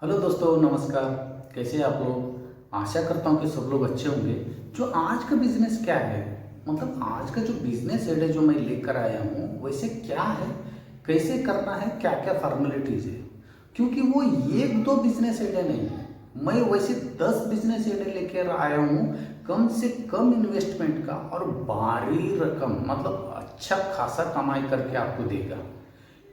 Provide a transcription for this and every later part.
Hello दोस्तों, नमस्कार। कैसे हैं आप लोग? आशा करता हूँ कि सब लोग अच्छे होंगे। जो आज का बिजनेस क्या है, मतलब आज का जो बिजनेस है जो मैं लेकर आया हूँ, वैसे क्या है, कैसे करना है, क्या क्या फॉर्मेलिटीज है। क्योंकि वो एक दो बिजनेस आइडिया नहीं है, मैं वैसे 10 बिजनेस आइडिया लेकर आया हूँ। कम से कम इन्वेस्टमेंट का और भारी रकम, मतलब अच्छा खासा कमाई करके आपको देगा।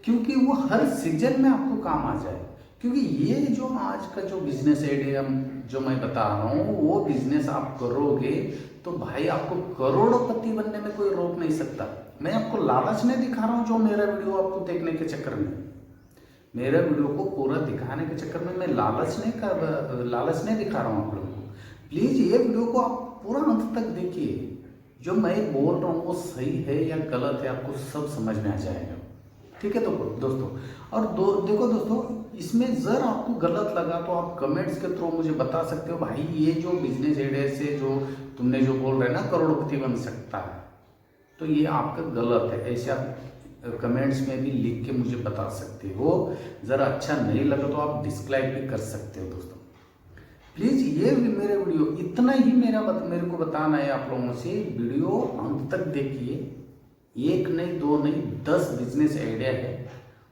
क्योंकि वो हर सीजन में आपको काम आ जाए। क्योंकि ये जो आज का जो बिजनेस आइडिया जो मैं बता रहा हूँ, वो बिजनेस आप करोगे तो भाई आपको करोड़पति बनने में कोई रोक नहीं सकता। मैं आपको लालच नहीं दिखा रहा हूँ, जो मेरा वीडियो आपको देखने के चक्कर में, मेरा वीडियो को पूरा दिखाने के चक्कर में मैं लालच नहीं दिखा रहा हूँ आप लोगों को। प्लीज ये वीडियो को आप पूरा अंत तक देखिए। जो मैं बोल रहा हूँ वो सही है या गलत है, आपको सब समझ में आ जाएगा। ठीक है तो दोस्तों, और देखो दोस्तों, इसमें जर आपको गलत लगा तो आप कमेंट्स के थ्रू मुझे बता सकते हो, भाई ये जो बिजनेस आइडिया से जो तुमने जो बोल रहे हैं ना करोड़पति बन सकता है, तो ये आपका गलत है। ऐसे आप कमेंट्स में भी लिख के मुझे बता सकते हो। ज़रा अच्छा नहीं लगा तो आप डिसलाइक भी कर सकते हो दोस्तों। प्लीज़ ये मेरे वीडियो इतना ही मेरे को बताना है आप लोगों से। वीडियो अंत तक देखिए। एक नहीं, दो नहीं, 10 बिजनेस आइडिया है।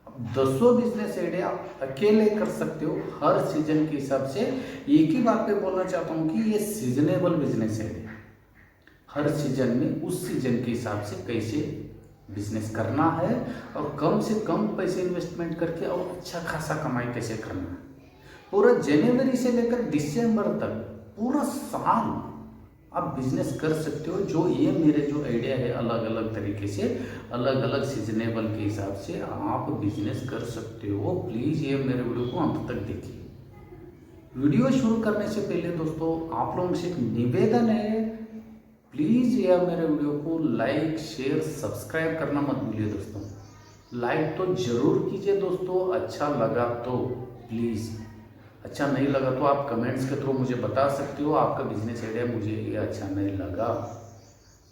अब 10 बिजनेस आइडिया आप अकेले कर सकते हो हर सीजन के हिसाब से। एक ही बात पे बोलना चाहता हूँ कि ये सीजनेबल बिजनेस आइडिया, हर सीजन में उस सीजन के हिसाब से कैसे बिजनेस करना है और कम से कम पैसे इन्वेस्टमेंट करके और अच्छा खासा कमाई कैसे करना है। पूरा जनवरी से लेकर दिसंबर तक पूरा साल आप बिजनेस कर सकते हो। जो ये मेरे जो आइडिया है, अलग अलग तरीके से, अलग अलग सीजनेबल के हिसाब से आप बिजनेस कर सकते हो। प्लीज़ ये मेरे वीडियो को अंत तक देखिए। वीडियो शुरू करने से पहले दोस्तों आप लोगों से एक निवेदन है, प्लीज़ यह मेरे वीडियो को लाइक शेयर सब्सक्राइब करना मत भूलिए दोस्तों। लाइक तो जरूर कीजिए दोस्तों, अच्छा लगा तो प्लीज़। अच्छा नहीं लगा तो आप कमेंट्स के थ्रू मुझे बता सकते हो, आपका बिजनेस आइडिया मुझे ये अच्छा नहीं लगा,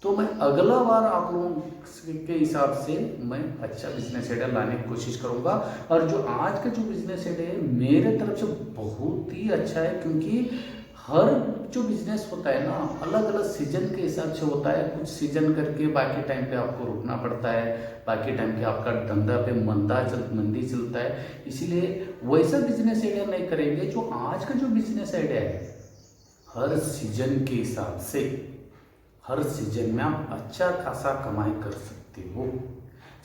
तो मैं अगला बार आप लोगों के हिसाब से मैं अच्छा बिजनेस आइडिया लाने की कोशिश करूंगा। और जो आज का जो बिजनेस आइडिया है मेरे तरफ से बहुत ही अच्छा है, क्योंकि हर जो बिजनेस होता है ना अलग अलग सीजन के हिसाब से होता है। कुछ सीजन करके बाकी टाइम पे आपको रुकना पड़ता है, बाकी टाइम पे आपका धंधा पे मंदी चलता है। इसीलिए वैसा बिजनेस आइडिया नहीं करेंगे। जो आज का जो बिजनेस आइडिया है हर सीजन के हिसाब से, हर सीजन में आप अच्छा खासा कमाई कर सकते हो।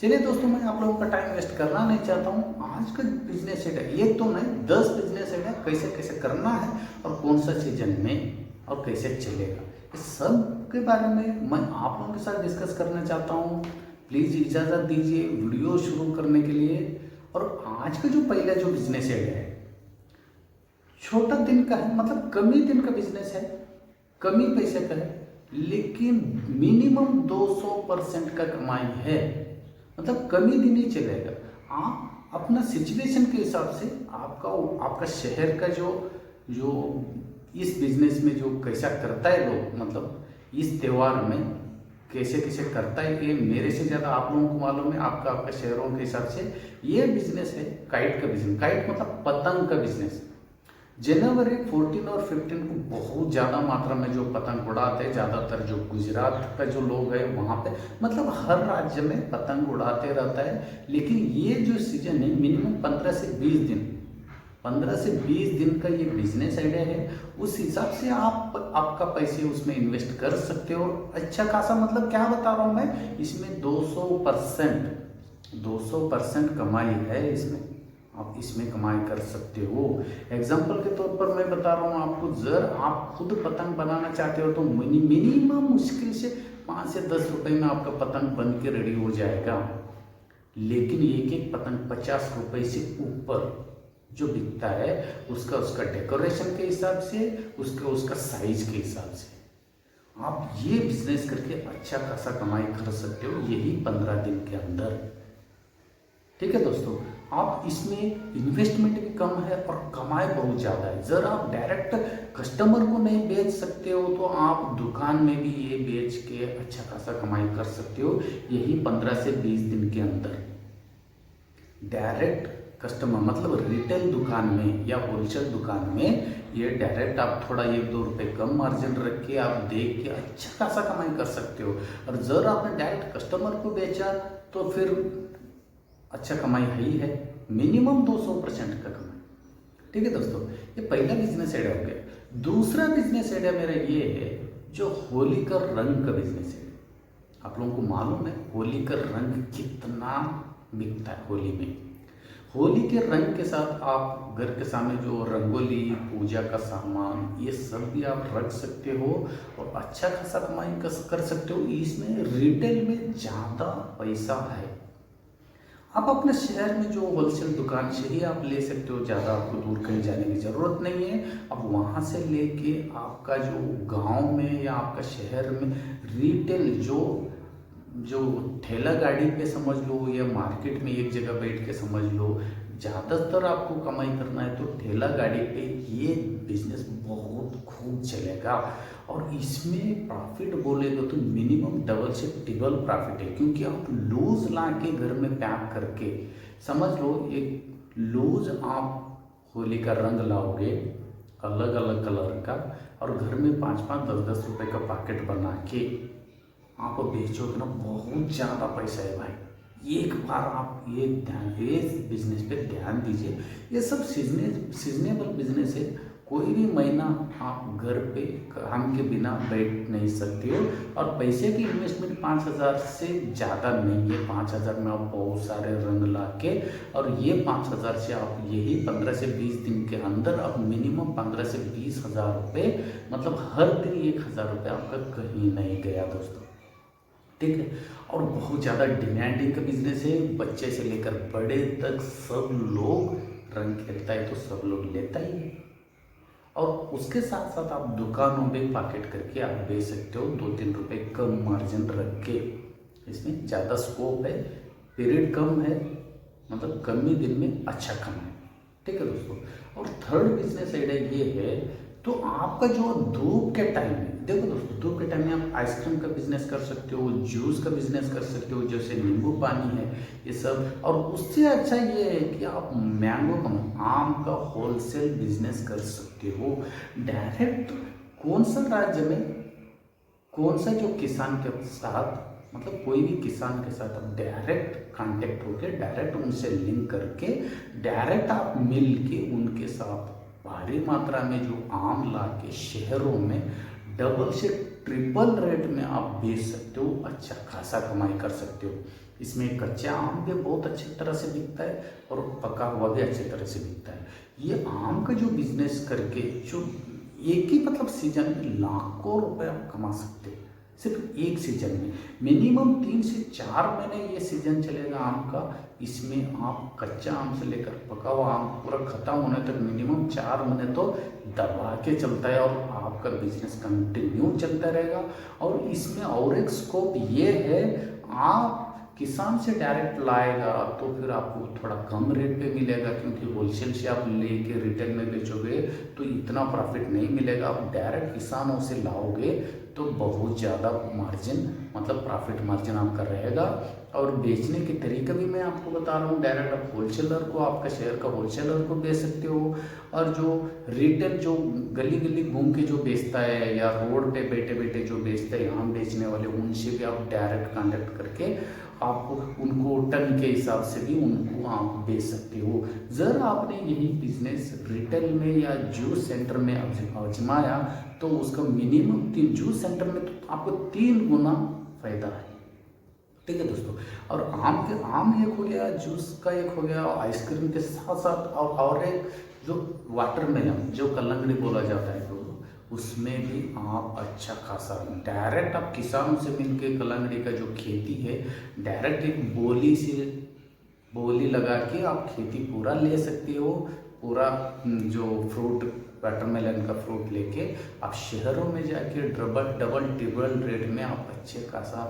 चलिए दोस्तों, मैं आप लोगों का टाइम वेस्ट करना नहीं चाहता हूँ। आज का बिजनेस आइडिया ये तो नहीं, 10 बिजनेस आइडिया कैसे कैसे करना है और कौन सा सीजन में और कैसे चलेगा, इस सब के बारे में मैं आप लोगों के साथ डिस्कस करना चाहता हूँ। प्लीज़ इजाज़त दीजिए वीडियो शुरू करने के लिए। और आज का जो पहला जो बिजनेस आइडिया है छोटा दिन का है, मतलब कम ही दिन का बिजनेस है, कम ही पैसे का है, लेकिन मिनिमम 200% का कमाई है। मतलब कम ही दिन ही चलेगा। आप अपना सिचुएशन के हिसाब से आपका शहर का जो जो इस बिजनेस में जो कैसा करता है लोग, मतलब इस त्यौहार में कैसे कैसे करता है, ये मेरे से ज़्यादा आप लोगों को मालूम है। आपका शहरों के हिसाब से ये बिजनेस है काइट का बिजनेस। काइट मतलब पतंग का बिजनेस। जनवरी 14 और 15 को बहुत ज़्यादा मात्रा में जो पतंग उड़ाते हैं, ज़्यादातर जो गुजरात का जो लोग हैं वहाँ पे, मतलब हर राज्य में पतंग उड़ाते रहता है। लेकिन ये जो सीजन है मिनिमम 15 से 20 दिन, 15 से 20 दिन का ये बिजनेस आइडिया है। उस हिसाब से आप आपका पैसे उसमें इन्वेस्ट कर सकते हो अच्छा खासा। मतलब क्या बता रहा हूँ मैं, इसमें 200% कमाई है। इसमें आप इसमें कमाई कर सकते हो। एग्जाम्पल के तौर पर मैं बता रहा हूँ आपको, जर आप खुद पतंग बनाना चाहते हो तो मिनिमम मुश्किल से 5 से 10 रुपए में आपका पतंग बन के रेडी हो जाएगा। लेकिन एक एक पतंग 50 रुपए से ऊपर जो बिकता है, उसका डेकोरेशन के हिसाब से, उसका साइज के हिसाब से आप ये बिजनेस करके अच्छा खासा कमाई कर सकते हो, यही 15 दिन के अंदर। ठीक है दोस्तों, आप इसमें इन्वेस्टमेंट भी कम है और कमाई बहुत ज़्यादा है। जर आप डायरेक्ट कस्टमर को नहीं बेच सकते हो तो आप दुकान में भी ये बेच के अच्छा खासा कमाई कर सकते हो, यही 15 से 20 दिन के अंदर। डायरेक्ट कस्टमर मतलब रिटेल दुकान में या होलसेल दुकान में ये डायरेक्ट आप थोड़ा 1-2 रुपये कम मार्जिन रख के आप देख के अच्छा खासा कमाई कर सकते हो। और जब आपने डायरेक्ट कस्टमर को बेचा तो फिर अच्छा कमाई है ही है, मिनिमम 200% का कमाई। ठीक है दोस्तों, ये पहला बिजनेस आइडिया हो गया। दूसरा बिजनेस आइडिया मेरा ये है जो होली का रंग का बिजनेस है। आप लोगों को मालूम है होली का रंग कितना बिकता है। होली के रंग के साथ आप घर के सामने जो रंगोली, पूजा का सामान, ये सब भी आप रख सकते हो और अच्छा खासा कमाई कर सकते हो। इसमें रिटेल में ज़्यादा पैसा है। आप अपने शहर में जो होलसेल दुकान से ही आप ले सकते हो, ज़्यादा आपको दूर कहीं जाने की ज़रूरत नहीं है। अब वहाँ से लेके आपका जो गांव में या आपका शहर में रिटेल जो ठेला गाड़ी पे समझ लो या मार्केट में एक जगह बैठ के समझ लो, ज़्यादातर आपको कमाई करना है तो ठेला गाड़ी पे ये बिजनेस बहुत खूब चलेगा। और इसमें प्रॉफिट बोलेगा तो मिनिमम डबल से ट्रिपल प्रॉफिट है, क्योंकि आप लूज ला के घर में पैक करके समझ लो, एक लूज आप होली का रंग लाओगे अलग अलग कलर का और घर में 5-5, 10-10 रुपये का पैकेट बना के आप बेचोगे ना, बहुत ज़्यादा पैसा है भाई। एक बार आप ये बिजनेस पे ध्यान दीजिए। ये सब सीजनेबल बिजनेस है। कोई भी महीना आप घर पे काम के बिना बैठ नहीं सकते हो। और पैसे की इन्वेस्टमेंट 5,000 से ज़्यादा नहीं है। 5,000 में आप बहुत सारे रंग ला के, और ये 5,000 से आप यही 15 से 20 दिन के अंदर आप मिनिमम 15 से 20 हज़ार रुपये, मतलब हर दिन 1,000 रुपये आपका कहीं नहीं गया दोस्तों। ठीक है, और बहुत ज़्यादा डिमांडिंग का बिजनेस है। बच्चे से लेकर बड़े तक सब लोग, रंग खेलता है तो सब लोग लेता ही है। और उसके साथ साथ आप दुकानों में पैकेट करके आप बेच सकते हो 2-3 रुपये कम मार्जिन रख के। इसमें ज़्यादा स्कोप है, पीरियड कम है, मतलब कम ही दिन में अच्छा कमाए। ठीक है दोस्तों। और थर्ड बिजनेस आइडिया ये है, तो आपका जो धूप के टाइम में, देखो दोस्तों, धूप के टाइम में आप आइसक्रीम का बिजनेस कर सकते हो, जूस का बिजनेस कर सकते हो, जैसे नींबू पानी है ये सब। और उससे अच्छा ये है कि आप मैंगो का, आम का होलसेल बिजनेस कर सकते हो। डायरेक्ट कौन सा राज्य में कौन सा जो किसान के साथ, मतलब कोई भी किसान के साथ आप डायरेक्ट कांटेक्ट होके, डायरेक्ट उनसे लिंक करके, डायरेक्ट आप मिल के उनके साथ भारी मात्रा में जो आम ला के शहरों में डबल से ट्रिपल रेट में आप बेच सकते हो, अच्छा खासा कमाई कर सकते हो। इसमें कच्चा आम भी बहुत अच्छी तरह से बिकता है और पका हुआ भी अच्छी तरह से बिकता है। ये आम का जो बिजनेस करके जो एक ही मतलब सीजन में लाखों रुपए आप कमा सकते हो, सिर्फ एक सीजन में। मिनिमम 3 से 4 महीने ये सीजन चलेगा आम का। इसमें आप कच्चा आम से लेकर पका हुआ आम पूरा खत्म होने तक मिनिमम 4 महीने तो दबा के चलता है और आपका बिजनेस कंटिन्यू चलता रहेगा। और इसमें और एक स्कोप ये है, आप किसान से डायरेक्ट लाएगा तो फिर आपको थोड़ा कम रेट पे मिलेगा, क्योंकि होलसेल से आप लेके रिटेल में बेचोगे तो इतना प्रॉफिट नहीं मिलेगा। आप डायरेक्ट किसानों से लाओगे तो बहुत ज़्यादा मार्जिन, मतलब प्रॉफिट मार्जिन आपका रहेगा। और बेचने के तरीके भी मैं आपको बता रहा हूँ। डायरेक्ट आप होलसेलर को, आपका शहर का होलसेलर को बेच सकते हो, और जो रिटेल जो गली गली घूम के जो बेचता है या रोड पे बैठे बैठे जो बेचता है आम बेचने वाले, उनसे भी आप डायरेक्ट कांटेक्ट करके आपको उनको टन के हिसाब से भी उनको आप बेच सकते हो। जर आपने यही बिजनेस रिटेल में या जूस सेंटर में आजमाया तो उसका मिनिमम 3, जूस सेंटर में तो आपको 3 गुना फायदा है। ठीक है दोस्तों। और आम एक हो गया, जूस का एक हो गया, आइसक्रीम के साथ साथ और एक जो वाटरमेलन, जो कलंगड़ी बोला जाता है, उसमें भी आप अच्छा खासा डायरेक्ट आप किसानों से मिलके कलंगड़ी का जो खेती है, डायरेक्ट एक बोली लगा के आप खेती पूरा ले सकते हो। पूरा जो फ्रूट, वाटरमेलन का फ्रूट लेके आप शहरों में जाके डबल ट्रिपल रेट में आप अच्छे खासा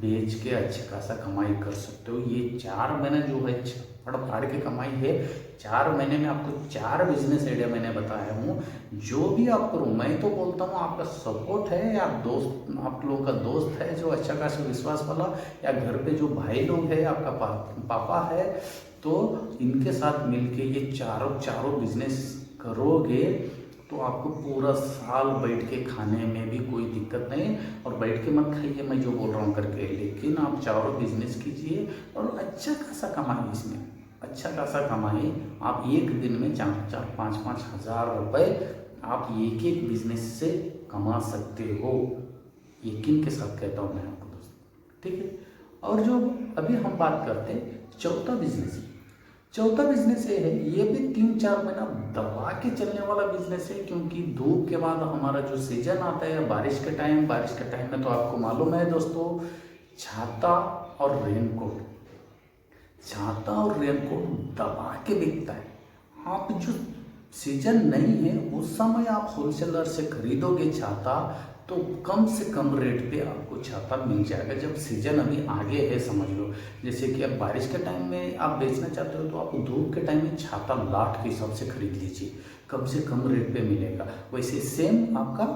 बेच के अच्छे खासा कमाई कर सकते हो। ये 4 महीने जो है फड़ फाड़ के कमाई है। 4 महीने में आपको 4 बिजनेस आइडिया मैंने बताया हूँ। जो भी आप करो, मैं तो बोलता हूँ आपका सपोर्ट है या दोस्त, आप लोगों का दोस्त है जो अच्छा खासा विश्वास वाला, या घर पे जो भाई लोग है, आपका पापा है, तो इनके साथ मिलके ये चारों बिजनेस करोगे तो आपको पूरा साल बैठ के खाने में भी कोई दिक्कत नहीं। और बैठ के मत खाइए मैं जो बोल रहा हूँ करके, लेकिन आप चारों बिजनेस कीजिए और अच्छा खासा कमाइए, इसमें अच्छा खासा कमाइए। आप एक दिन में 4-5 हज़ार रुपये आप एक एक बिजनेस से कमा सकते हो, यकीन के साथ कहता हूँ मैं आपको दोस्तों, ठीक है। और जो अभी हम बात करते हैं चौथा बिजनेस ये है, ये भी 3-4 महीना दबा के चलने वाला बिजनेस है, क्योंकि धूप के बाद हमारा जो सीजन आता है बारिश के टाइम में तो आपको मालूम है दोस्तों, छाता और रेनकोट दबा के बिकता है। आप जो सीजन नहीं है उस समय आप होलसेलर से खरीदोगे छाता तो कम से कम रेट पे आपको छाता मिल जाएगा। जब सीजन अभी आगे है समझ लो, जैसे कि अब बारिश के टाइम में आप बेचना चाहते हो तो आप धूप के टाइम में छाता लाट के हिसाब से खरीद लीजिए, कम से कम रेट पे मिलेगा। वैसे सेम आपका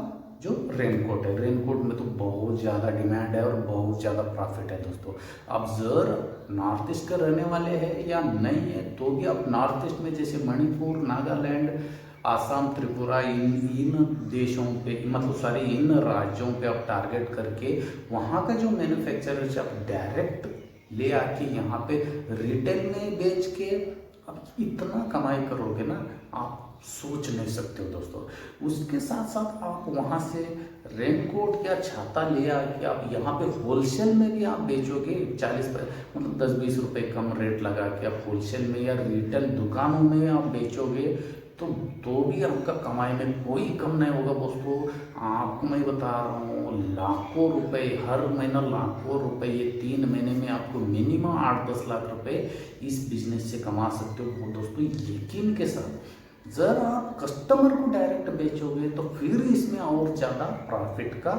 जो रेनकोट है, रेनकोट में तो बहुत ज़्यादा डिमांड है और बहुत ज़्यादा प्रॉफिट है दोस्तों। आप जर नॉर्थ ईस्ट के रहने वाले हैं या नहीं है तो भी आप नॉर्थ ईस्ट में जैसे मणिपुर, नागालैंड, आसाम, त्रिपुरा, इन देशों पे मतलब इन राज्यों पे आप टारगेट करके वहाँ का जो मैन्युफैक्चरर से आप डायरेक्ट ले आके यहाँ पे रिटेल में बेच के आप इतना कमाई करोगे ना, आप सोच नहीं सकते हो दोस्तों। उसके साथ साथ आप वहाँ से रेनकोट या छाता ले आके आप यहाँ पे होलसेल में भी आप बेचोगे, 40 मतलब 10-20 रुपये कम रेट लगा के आप होलसेल में या रिटेल दुकानों में आप बेचोगे तो भी आपका कमाई में कोई कम नहीं होगा दोस्तों। आपको मैं बता रहा हूँ लाखों रुपए हर महीना, लाखों रुपए ये 3 महीने में आपको मिनिमम 8-10 लाख रुपए इस बिजनेस से कमा सकते हो दोस्तों, यकीन के साथ। जब आप कस्टमर को डायरेक्ट बेचोगे तो फिर इसमें और ज़्यादा प्रॉफिट का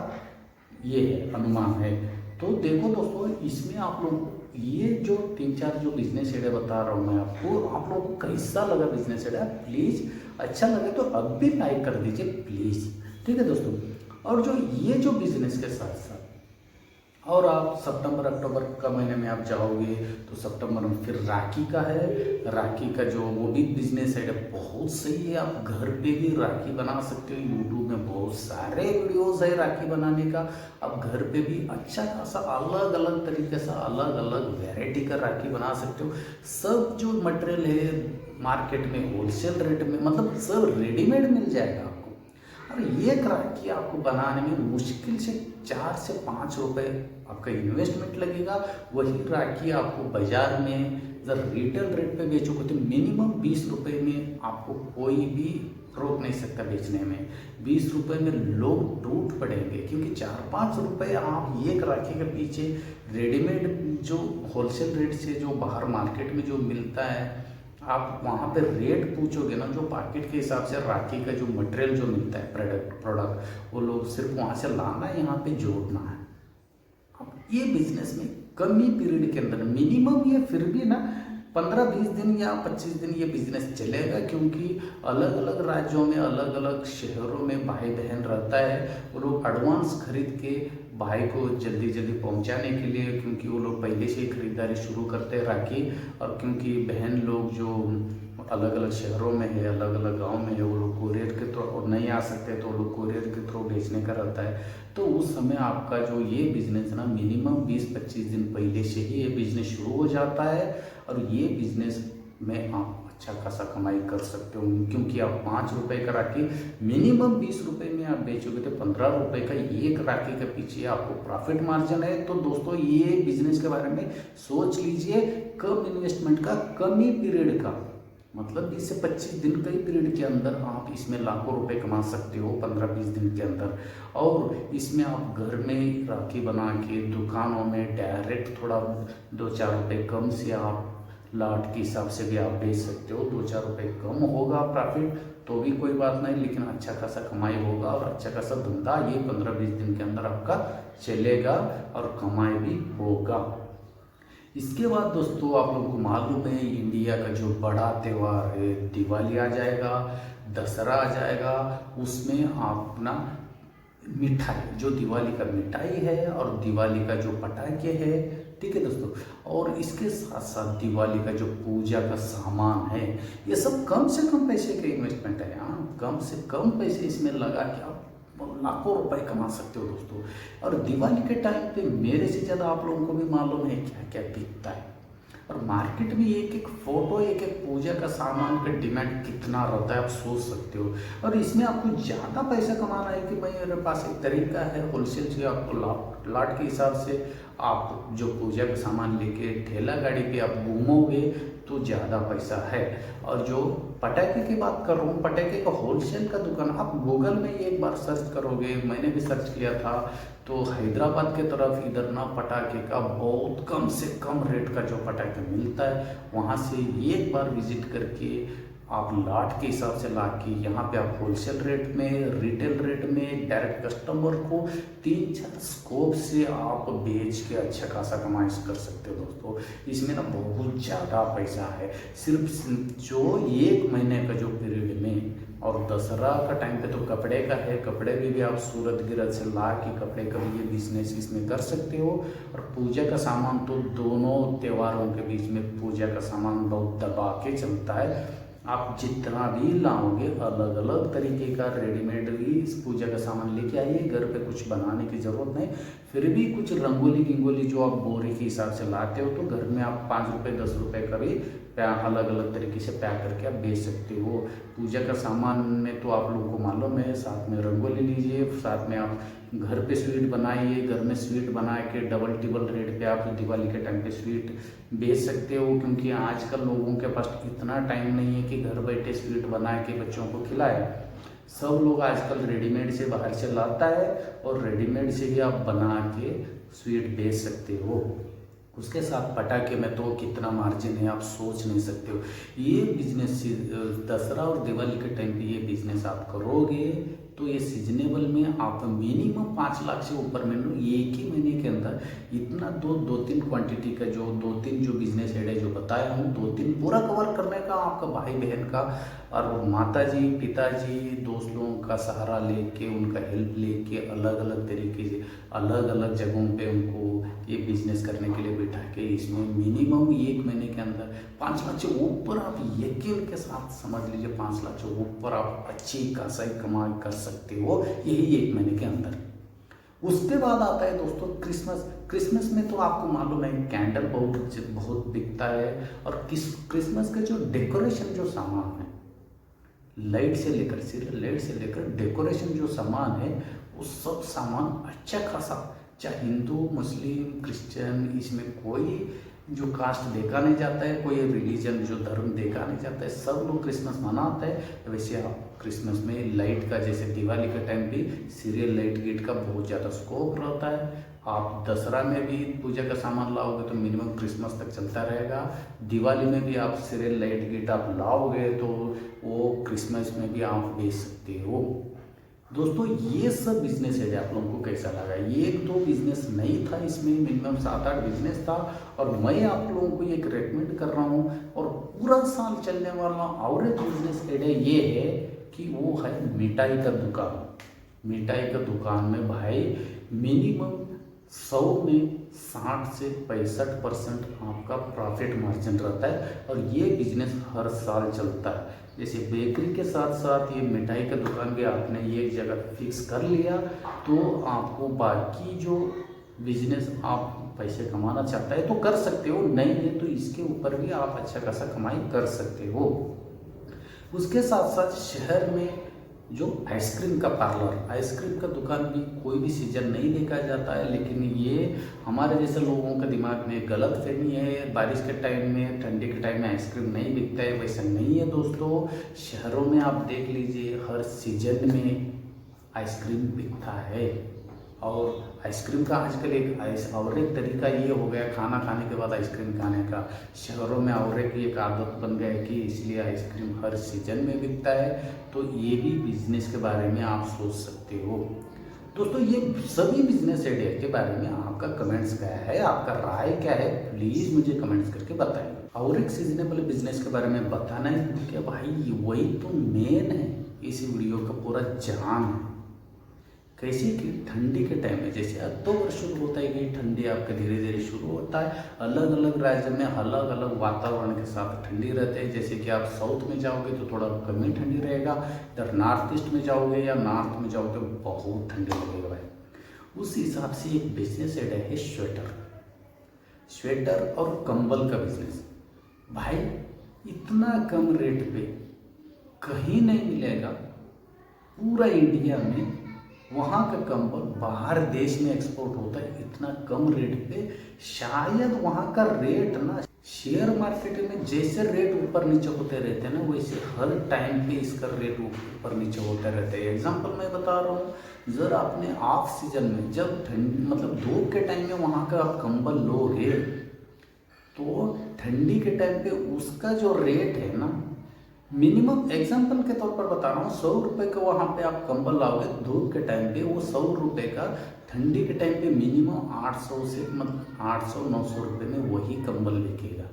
ये है अनुमान है। तो देखो दोस्तों, इसमें आप लोग ये जो 3-4 जो बिजनेस आइडिया बता रहा हूँ मैं आपको, आप लोगों को कैसा लगा बिजनेस आइडिया, प्लीज़ अच्छा लगे तो अब भी लाइक कर दीजिए प्लीज़, ठीक है दोस्तों। और जो ये जो बिजनेस के साथ साथ और आप सितंबर अक्टूबर का महीने में आप जाओगे तो सितंबर में फिर राखी का है, राखी का जो वो भी बिजनेस है बहुत सही है। आप घर पे भी राखी बना सकते हो, यूट्यूब में बहुत सारे वीडियोस है राखी बनाने का। आप घर पे भी अच्छा खासा अलग अलग तरीके से अलग अलग वैरायटी का राखी बना सकते हो। सब जो मटेरियल है मार्केट में होलसेल रेट में मतलब सब रेडीमेड मिल जाएगा आपको। और एक राखी आपको बनाने में मुश्किल से 4 से 5 रुपए आपका इन्वेस्टमेंट लगेगा। वही राखी आपको बाजार में जब रिटेल रेट पे बेचोगे तो मिनिमम 20 रुपये में आपको कोई भी रोक नहीं सकता बेचने में। 20 रुपये में लोग टूट पड़ेंगे, क्योंकि 4-5 रुपये आप एक राखी के पीछे रेडीमेड जो होलसेल रेट से जो बाहर मार्केट में जो मिलता है आप वहाँ पे रेट पूछोगे ना, जो मार्केट के हिसाब से राखी का जो मटेरियल जो मिलता है प्रोडक्ट वो लोग सिर्फ वहाँ से लाना है, यहाँ पे जोड़ना है। अब ये बिजनेस में कमी पीरियड के अंदर मिनिमम ये फिर भी ना 15-20 दिन या 25 दिन ये बिजनेस चलेगा, क्योंकि अलग अलग राज्यों में अलग अलग शहरों में भाई बहन रहता है, वो लोग एडवांस खरीद के भाई को जल्दी जल्दी पहुंचाने के लिए, क्योंकि वो लोग पहले से ही खरीदारी शुरू करते हैं राखी। और क्योंकि बहन लोग जो अलग अलग शहरों में है, अलग अलग गांव में है, वो लोग कोरियर के थ्रू नहीं आ सकते तो वो लोग कोरियर के थ्रू बेचने का रहता है। तो उस समय आपका जो ये बिज़नेस ना मिनिमम 20-25 दिन पहले से ही ये बिज़नेस शुरू हो जाता है, और ये बिज़नेस में आप अच्छा खासा कमाई कर सकते हो, क्योंकि आप 5 रुपये का राखी मिनिमम 20 रुपये में आप बेचोगे तो 15 रुपये का एक राखी के पीछे आपको प्रॉफिट मार्जिन है। तो दोस्तों ये बिजनेस के बारे में सोच लीजिए, कम इन्वेस्टमेंट का, कम ही पीरियड का, मतलब 20 से 25 दिन का ही पीरियड के अंदर आप इसमें लाखों रुपए कमा सकते हो 15-20 दिन के अंदर। और इसमें आप घर में राखी बना के दुकानों में डायरेक्ट थोड़ा 2-4 रुपये कम से आप लाट के हिसाब से भी आप बेच सकते हो। 2-4 रुपये कम होगा प्रॉफिट तो भी कोई बात नहीं, लेकिन अच्छा खासा कमाई होगा और अच्छा खासा धंधा ये 15-20 दिन के अंदर आपका चलेगा और कमाई भी होगा। इसके बाद दोस्तों आप लोगों को मालूम है इंडिया का जो बड़ा त्यौहार है दिवाली आ जाएगा, दशहरा आ जाएगा। उसमें आप अपना मिठाई जो दिवाली का मिठाई है और दिवाली का जो पटाखे है ठीक है दोस्तों। और इसके साथ साथ दिवाली का जो पूजा का सामान है, ये सब कम से कम पैसे के इन्वेस्टमेंट है। हाँ, कम से कम पैसे इसमें लगा के आप लाखों रुपए कमा सकते हो दोस्तों। और दिवाली के टाइम पे मेरे से ज़्यादा आप लोगों को भी मालूम है क्या क्या बिकता है। और मार्केट में एक एक फोटो, एक एक पूजा का सामान का डिमांड कितना रहता है आप सोच सकते हो। और इसमें आपको ज़्यादा पैसा कमाना है कि मेरे पास एक तरीका है होलसेल से, आपको लाट के हिसाब से आप जो पूजा का सामान लेके ठेला गाड़ी पे आप घूमोगे तो ज़्यादा पैसा है। और जो पटाखे की बात कर रहा हूँ, पटाखे का होलसेल का दुकान आप गूगल में एक बार सर्च करोगे, मैंने भी सर्च किया था, तो हैदराबाद के तरफ इधर ना पटाखे का बहुत कम से कम रेट का जो पटाखे मिलता है, वहाँ से एक बार विजिट करके आप लाट के हिसाब से ला के यहाँ पे आप होलसेल रेट में, रिटेल रेट में डायरेक्ट कस्टमर को 3-4 स्कोप से आप बेच के अच्छा खासा कमाई कर सकते हो दोस्तों। इसमें ना बहुत ज़्यादा पैसा है। सिर्फ जो 1 महीने का जो पीरियड में, और दशहरा का टाइम पे तो कपड़े का है, कपड़े भी आप सूरत गिरत से ला के कपड़े का भी ये बिजनेस इसमें कर सकते हो। और पूजा का सामान तो दोनों त्योहारों के बीच में पूजा का सामान बहुत दबा के चलता है। आप जितना भी लाओगे अलग अलग तरीके का रेडीमेड भी इस पूजा का सामान लेके आइए, घर पे कुछ बनाने की ज़रूरत नहीं। फिर भी कुछ रंगोली गिंगोली जो आप बोरे के हिसाब से लाते हो, तो घर में आप 5 रुपये 10 रुपये का भी अलग अलग तरीके से पैक करके आप बेच सकते हो। पूजा का सामान में तो आप लोगों को मालूम है, साथ में रंगोली लीजिए, साथ में आप घर पे स्वीट बनाइए, घर में स्वीट बना के डबल टिबल रेट पे आप दिवाली के टाइम पे स्वीट बेच सकते हो। क्योंकि आजकल लोगों के पास इतना टाइम नहीं है कि घर बैठे स्वीट बना के बच्चों को खिलाए। सब लोग आजकल रेडीमेड से बाहर से लाता है, और रेडीमेड से ही आप बना के स्वीट बेच सकते हो। उसके साथ पटाखे में तो कितना मार्जिन है आप सोच नहीं सकते हो। ये बिजनेस दशहरा और दिवाली के टाइम पे ये बिजनेस आप करोगे तो ये सीजनेबल में आप मिनिमम 5 लाख से ऊपर में एक ही महीने के अंदर इतना 2-3 क्वांटिटी का जो 2-3 जो बिजनेस हेड है जो बताया हूँ, 2-3 पूरा कवर करने का आपका भाई बहन का और माताजी पिताजी दोस्त लोगों का सहारा लेके, उनका हेल्प लेके अलग अलग तरीके से अलग अलग जगहों पे उनको ये बिजनेस करने के लिए बैठा के इसमें मिनिमम 1 महीने के अंदर 5 लाख से ऊपर आप यकीन के साथ समझ लीजिए 5 लाख से ऊपर आप अच्छी खासा कमाई कर सकते हो यही 1 महीने के अंदर। उसके बाद आता है दोस्तों क्रिसमस। क्रिसमस में तो आपको मालूम है कैंडल बहुत बिकता है। और क्रिसमस का जो डेकोरेशन जो सामान है, लाइट से लेकर सीरियल लाइट से लेकर डेकोरेशन जो सामान है, वो सब सामान अच्छा खासा, चाहे हिंदू मुस्लिम क्रिश्चियन, इसमें कोई जो कास्ट देखा नहीं जाता है, कोई रिलीजन जो धर्म देखा नहीं जाता है, सब लोग क्रिसमस मनाते हैं। वैसे आप क्रिसमस में लाइट का, जैसे दिवाली के टाइम भी सीरियल लाइट गेट का बहुत ज़्यादा स्कोप रहता है। आप दशहरा में भी पूजा का सामान लाओगे तो मिनिमम क्रिसमस तक चलता रहेगा। दिवाली में भी आप सीरियल लाइट गेट आप लाओगे तो वो क्रिसमस में भी आप बेच सकते हो। दोस्तों ये सब बिजनेस है, आप लोगों को कैसा लगा? ये एक दो बिजनेस नहीं था, इसमें मिनिमम 7-8 बिजनेस था। और मैं आप लोगों को एक रेकमेंड कर रहा हूँ और पूरा साल चलने वाला और एक बिजनेस आइडिया ये है कि वो है मिठाई का दुकान। मिठाई का दुकान में भाई मिनिमम 100 में 60 से 65% आपका प्रॉफिट मार्जिन रहता है। और ये बिजनेस हर साल चलता है। जैसे बेकरी के साथ साथ ये मिठाई का दुकान भी आपने एक जगह फिक्स कर लिया तो आपको बाकी जो बिजनेस आप पैसे कमाना चाहता है तो कर सकते हो, नहीं है तो इसके ऊपर भी आप अच्छा खासा कमाई कर सकते हो। उसके साथ साथ शहर में जो आइसक्रीम का पार्लर, आइसक्रीम का दुकान भी कोई भी सीजन नहीं देखा जाता है, लेकिन ये हमारे जैसे लोगों के दिमाग में गलत फहमी है। बारिश के टाइम में, ठंडी के टाइम में आइसक्रीम नहीं बिकता है, वैसा नहीं है दोस्तों। शहरों में आप देख लीजिए हर सीजन में आइसक्रीम बिकता है। और आइसक्रीम का आजकल और एक तरीका ये हो गया खाना खाने के बाद आइसक्रीम खाने का। शहरों में और एक आदत बन गया है कि इसलिए आइसक्रीम हर सीजन में बिकता है। तो ये भी बिजनेस के बारे में आप सोच सकते हो। दोस्तों ये सभी बिजनेस आइडिया के बारे में आपका कमेंट्स क्या है, आपका राय क्या है, प्लीज़ मुझे कमेंट्स करके बताइए। और एक सीजनेबल बिजनेस के बारे में बताना है कि भाई वही तो मेन है, इस वीडियो का पूरा जान है। कैसे कि ठंडी के टाइम में, जैसे अक्टूबर शुरू होता है कि ठंडी आपके धीरे धीरे शुरू होता है। अलग अलग राज्य में अलग अलग वातावरण के साथ ठंडी रहते हैं। जैसे कि आप साउथ में जाओगे तो थोड़ा कम ही ठंडी रहेगा, इधर नॉर्थ ईस्ट में जाओगे या नॉर्थ में जाओगे बहुत ठंडी लगेगा भाई। उस हिसाब से एक बिजनेस ऐड है स्वेटर और कंबल का बिजनेस। भाई इतना कम रेट पे कहीं नहीं मिलेगा पूरा इंडिया में। वहाँ का कंबल बाहर देश में एक्सपोर्ट होता है इतना कम रेट पे। शायद वहाँ का रेट ना शेयर मार्केट में जैसे रेट ऊपर नीचे होते रहते हैं ना, वैसे हर टाइम पे इसका रेट ऊपर नीचे होते रहते हैं। एग्जांपल मैं बता रहा हूँ, जब आपने ऑफ सीजन में जब ठंड मतलब धूप के टाइम में वहाँ का आप कंबल लोगे तो ठंडी के टाइम पे उसका जो रेट है ना, मिनिमम एग्जांपल के तौर पर बता रहा हूँ, 100 रुपये का वहाँ पे आप कंबल लाओगे धूप के टाइम पे, वो 100 रुपये का ठंडी के टाइम पे मिनिमम 800 से मतलब 800-900 रुपये में वही कंबल बिकेगा।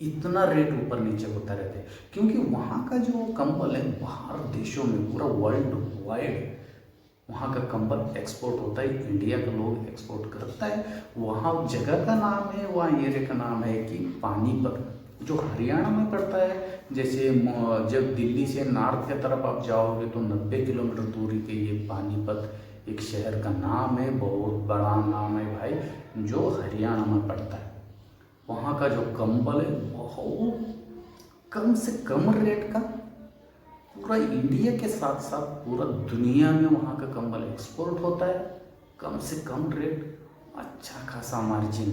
इतना रेट ऊपर नीचे होता रहता है क्योंकि वहाँ का जो कंबल है बाहर देशों में पूरा वर्ल्ड वाइड वहाँ का कंबल एक्सपोर्ट होता है। इंडिया का लोग एक्सपोर्ट करता है। वहाँ जगह का नाम है, वहाँ एरिया का नाम है कि पानीपत, जो हरियाणा में पड़ता है। जैसे जब दिल्ली से नॉर्थ की तरफ आप जाओगे तो 90 किलोमीटर दूरी पे ये पानीपत एक शहर का नाम है, बहुत बड़ा नाम है भाई, जो हरियाणा में पड़ता है। वहाँ का जो कंबल है बहुत कम से कम रेट का पूरा इंडिया के साथ साथ पूरा दुनिया में वहाँ का कंबल एक्सपोर्ट होता है। कम से कम रेट, अच्छा खासा मार्जिन,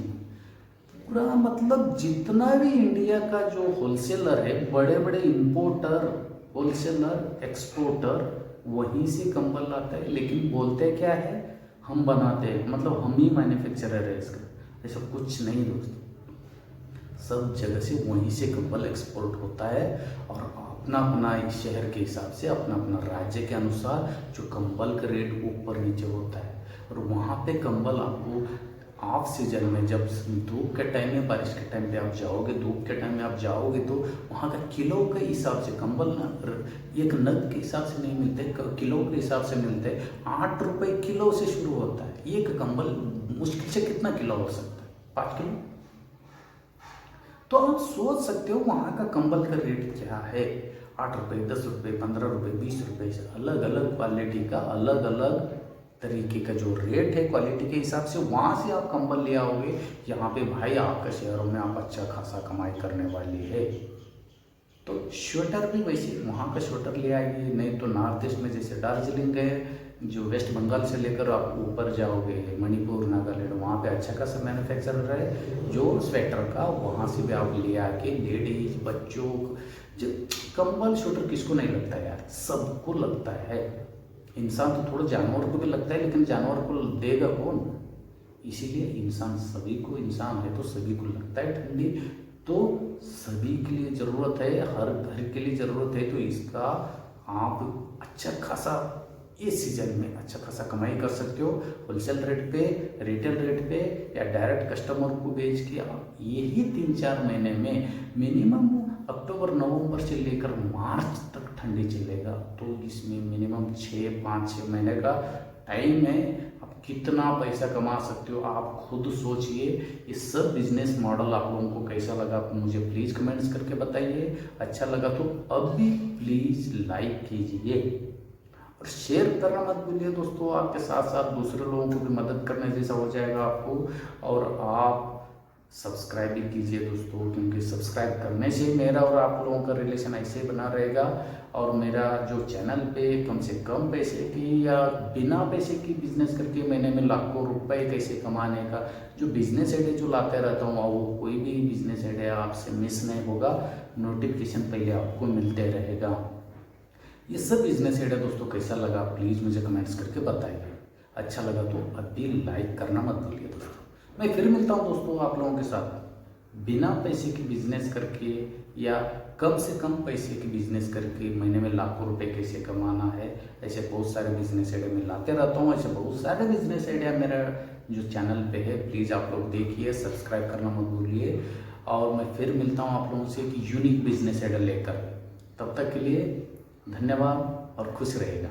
पूरा मतलब जितना भी इंडिया का जो होलसेलर है, बड़े बड़े इंपोर्टर, होलसेलर, एक्सपोर्टर वहीं से कंबल लाता है। लेकिन बोलते क्या है, हम बनाते हैं, मतलब हम ही मैन्युफैक्चरर है इसका। ऐसा कुछ नहीं दोस्तों, सब जगह से वहीं से कंबल एक्सपोर्ट होता है और अपना अपना एक शहर के हिसाब से, अपना अपना राज्य के अनुसार जो कंबल का रेट ऊपर नीचे होता है। और वहाँ पे कंबल आपको ऑफ सीजन में, जब धूप के टाइम में, बारिश के टाइम पे आप जाओगे, धूप के टाइम में आप जाओगे तो वहाँ का किलो के हिसाब से कंबल ना एक नग के हिसाब से नहीं मिलते, किलो के हिसाब से मिलते हैं। 8 रुपये किलो से शुरू होता है एक कंबल। मुश्किल से कितना किलो हो सकता है, 5 किलो। तो आप सोच सकते हो वहाँ का कंबल का रेट क्या है। 8 रुपये, 10 रुपये, 15 रुपये, 20 रुपये से अलग अलग क्वालिटी का, अलग अलग तरीके का जो रेट है क्वालिटी के हिसाब से, वहाँ से आप कंबल ले आओगे। यहाँ पे भाई आपका शहरों में आप अच्छा खासा कमाई करने वाली है। तो स्वेटर भी वैसे वहाँ का स्वेटर ले आएगी। नहीं तो नॉर्थ ईस्ट में जैसे दार्जिलिंग है, जो वेस्ट बंगाल से लेकर आप ऊपर जाओगे मणिपुर, नागालैंड, वहाँ पे अच्छा खासा मैन्युफैक्चरर है जो स्वेटर का, वहाँ से भी आप ले आके लेडीज, बच्चों, जो कंबल स्वेटर किसको नहीं लगता यार, सबको लगता है। इंसान तो थोड़ा जानवर को भी लगता है, लेकिन जानवर को देगा कौन, इसीलिए इंसान सभी को, इंसान है तो सभी को लगता है ठंडी। तो सभी के लिए ज़रूरत है, हर घर के लिए ज़रूरत है। तो इसका आप अच्छा खासा इस सीजन में अच्छा खासा कमाई कर सकते हो। होलसेल रेट पे, रिटेल रेट पे या डायरेक्ट कस्टमर को बेच के आप यही 3-4 महीने में, मिनिमम अक्टूबर नवंबर से लेकर मार्च तक ठंडी चलेगा। तो इसमें मिनिमम 5-6 महीने का टाइम है। आप कितना पैसा कमा सकते हो आप खुद सोचिए। ये सब बिजनेस मॉडल आप लोगों को कैसा लगा आप मुझे प्लीज़ कमेंट्स करके बताइए। अच्छा लगा तो अभी प्लीज़ लाइक कीजिए और शेयर करना मत भूलिए दोस्तों। आपके साथ साथ दूसरे लोगों को भी मदद करने जैसा हो जाएगा आपको। और आप सब्सक्राइब भी कीजिए दोस्तों, क्योंकि सब्सक्राइब करने से मेरा और आप लोगों का रिलेशन ऐसे ही बना रहेगा। और मेरा जो चैनल पे कम से कम पैसे की या बिना पैसे की बिजनेस करके महीने में लाखों रुपए कैसे कमाने का जो बिजनेस आइडिया जो लाते रहता हूँ, वो कोई भी बिजनेस आइडिया आपसे मिस नहीं होगा। नोटिफिकेशन पहले आपको मिलते रहेगा। ये सब बिजनेस आइडिया दोस्तों कैसा लगा प्लीज़ मुझे कमेंट्स करके बताइए। अच्छा लगा तो अभी लाइक करना मत भूलिए दोस्तों। मैं फिर मिलता हूँ दोस्तों आप लोगों के साथ। बिना पैसे की बिजनेस करके या कम से कम पैसे की बिजनेस करके महीने में लाखों रुपए कैसे कमाना है, ऐसे बहुत सारे बिजनेस आइडिया मैं लाते रहता हूँ। ऐसे बहुत सारे बिजनेस आइडिया मेरा जो चैनल पे है, प्लीज़ आप लोग देखिए, सब्सक्राइब करना मत भूलिए। और मैं फिर मिलता हूँ आप लोगों से एक यूनिक बिजनेस आइडिया लेकर। तब तक के लिए धन्यवाद और खुश रहेगा।